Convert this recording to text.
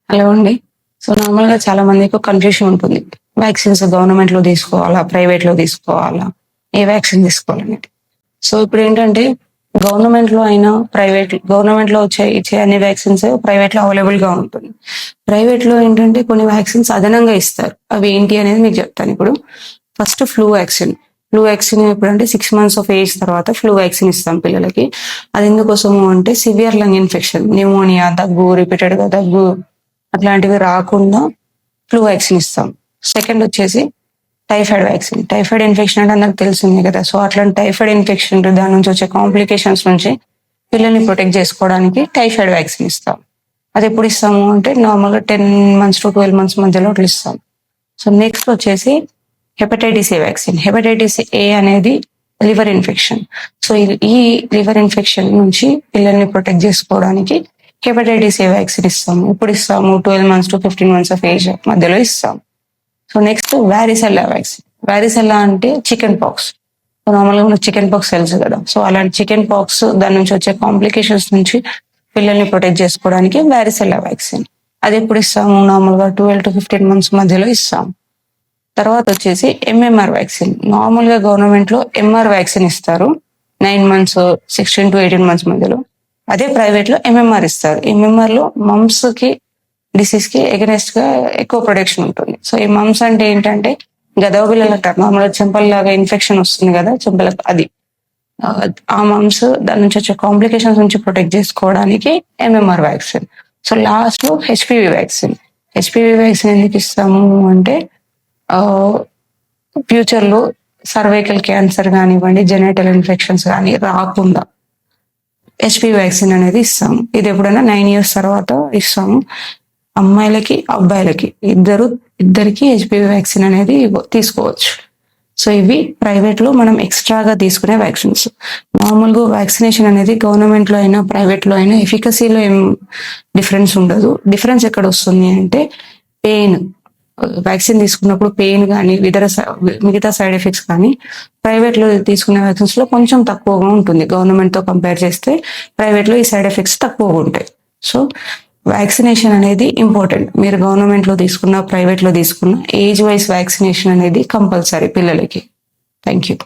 Hello అండి. So నార్మల్‌గా చాలా మందికి కన్‌ఫ్యూషన్ ఉంటుంది. వ్యాక్సిన్స్ గవర్నమెంట్‌లో తీసుకోవాలా? ప్రైవేట్‌లో తీసుకోవాలా? ఏ వ్యాక్సిన్ తీసుకోవాలనేది. సో ఇప్పుడేంటంటే గవర్నమెంట్‌లో ఇచ్చే అన్ని వ్యాక్సిన్స్ ప్రైవేట్‌లో అవైలబుల్‌గా ఉంటుంది. ప్రైవేట్‌లో ఏంటంటే కొన్ని వ్యాక్సిన్స్ అదనంగా ఇస్తారు. అవి ఏంటి అనేది మీకు చెప్తాను ఇప్పుడు. First flu vaccine. Flu vaccine ఎప్పుడంటే 6 మంత్స్ ఆఫ్ ఏజ్ తర్వాత ఫ్లూ వ్యాక్సిన్ ఇస్తాం పిల్లలకి. అది ఎందుకోసము అంటే సివియర్ లంగ్ ఇన్ఫెక్షన్, న్యూమోనియా, దగ్గు, రిపీటెడ్‌గా దగ్గు అట్లాంటివి రాకుండా ఫ్లూ వ్యాక్సిన్ ఇస్తాం. సెకండ్ వచ్చేసి టైఫాయిడ్ వ్యాక్సిన్. టైఫాయిడ్ ఇన్ఫెక్షన్ అంటే అందరికి తెలిసిందే కదా. సో అట్లాంటి టైఫాయిడ్ ఇన్ఫెక్షన్ దాని నుంచి వచ్చే కాంప్లికేషన్స్ నుంచి పిల్లల్ని ప్రొటెక్ట్ చేసుకోవడానికి టైఫాయిడ్ వ్యాక్సిన్ ఇస్తాం. అది ఎప్పుడు ఇస్తాము అంటే నార్మల్గా 10 మంత్స్ టు 12 మంత్స్ మధ్యలో అట్లా ఇస్తాం. సో నెక్స్ట్ వచ్చేసి hepatitis A vaccine. Hepatitis A అనేది లివర్ ఇన్ఫెక్షన్. సో ఈ లివర్ ఇన్ఫెక్షన్ నుంచి పిల్లల్ని ప్రొటెక్ట్ చేసుకోవడానికి హెపటైటిస్ ఏ వ్యాక్సిన్ ఇస్తాము. ఇప్పుడు ఇస్తాము 12 months to 15 months of age మధ్యలో ఇస్తాం. So next varicella vaccine. Varicella అంటే చికెన్ పాక్స్. నార్మల్గా మనకు చికెన్ పాక్స్ తెలుసు కదా. సో అలాంటి చికెన్ పాక్స్ దాని నుంచి వచ్చే కాంప్లికేషన్స్ నుంచి పిల్లల్ని ప్రొటెక్ట్ చేసుకోవడానికి వ్యారిసెల్లా వ్యాక్సిన్. అది ఎప్పుడు ఇస్తాము? నార్మల్గా 12 టు 15 మంత్స్ మధ్యలో ఇస్తాం. తర్వాత వచ్చేసి ఎంఎంఆర్ వ్యాక్సిన్. నార్మల్గా గవర్నమెంట్లో ఎంఆర్ వ్యాక్సిన్ ఇస్తారు 9 మంత్స్ 16 టు 18 మంత్స్ మధ్యలో. అదే ప్రైవేట్లో ఎంఎంఆర్ ఇస్తారు. ఎంఎంఆర్ లో మమ్స్ కి డిసీజ్ కి ఎగనెస్ట్ గా ఎక్కువ ప్రొటెక్షన్ ఉంటుంది. సో ఈ మమ్స్ అంటే ఏంటంటే గదవబిల్లలు అంటారు. మామూలుగా చెంపల్లాగా ఇన్ఫెక్షన్ వస్తుంది కదా చెంపలకు, అది ఆ మమ్స్ దాని నుంచి వచ్చే కాంప్లికేషన్స్ నుంచి ప్రొటెక్ట్ చేసుకోవడానికి ఎంఎంఆర్ వ్యాక్సిన్. సో లాస్ట్ లో హెచ్పివి వ్యాక్సిన్. హెచ్పివి వ్యాక్సిన్ ఎందుకు ఇస్తాము అంటే ఫ్యూచర్ లో సర్వైకల్ క్యాన్సర్ కానివ్వండి, జెనైటల్ ఇన్ఫెక్షన్స్ కానీ రాకుండా హెచ్పివి వ్యాక్సిన్ అనేది ఇస్తాము. ఇది ఎప్పుడైనా 9 years తర్వాత ఇస్తాము. అమ్మాయిలకి అబ్బాయిలకి ఇద్దరికి హెచ్పివి వ్యాక్సిన్ అనేది తీసుకోవచ్చు. సో ఇవి ప్రైవేట్ లో మనం ఎక్స్ట్రాగా తీసుకునే వ్యాక్సిన్స్. నార్మల్గా వ్యాక్సినేషన్ అనేది గవర్నమెంట్ లో అయినా ప్రైవేట్ లో అయినా ఎఫికసీలో ఏం డిఫరెన్స్ ఉండదు. డిఫరెన్స్ ఎక్కడ వస్తుంది అంటే పెయిన్. వ్యాక్సిన్ తీసుకున్నప్పుడు పెయిన్ కానీ మిగతా సైడ్ ఎఫెక్ట్స్ కానీ ప్రైవేట్ లో తీసుకునే వ్యాక్సిన్స్ లో కొంచెం తక్కువగా ఉంటుంది. గవర్నమెంట్ తో కంపేర్ చేస్తే ప్రైవేట్ లో ఈ సైడ్ ఎఫెక్ట్స్ తక్కువగా ఉంటాయి. సో వ్యాక్సినేషన్ అనేది ఇంపార్టెంట్. మీరు గవర్నమెంట్ లో తీసుకున్న, ప్రైవేట్ లో తీసుకున్న ఏజ్ వైజ్ వ్యాక్సినేషన్ అనేది కంపల్సరీ పిల్లలకి. Thank you.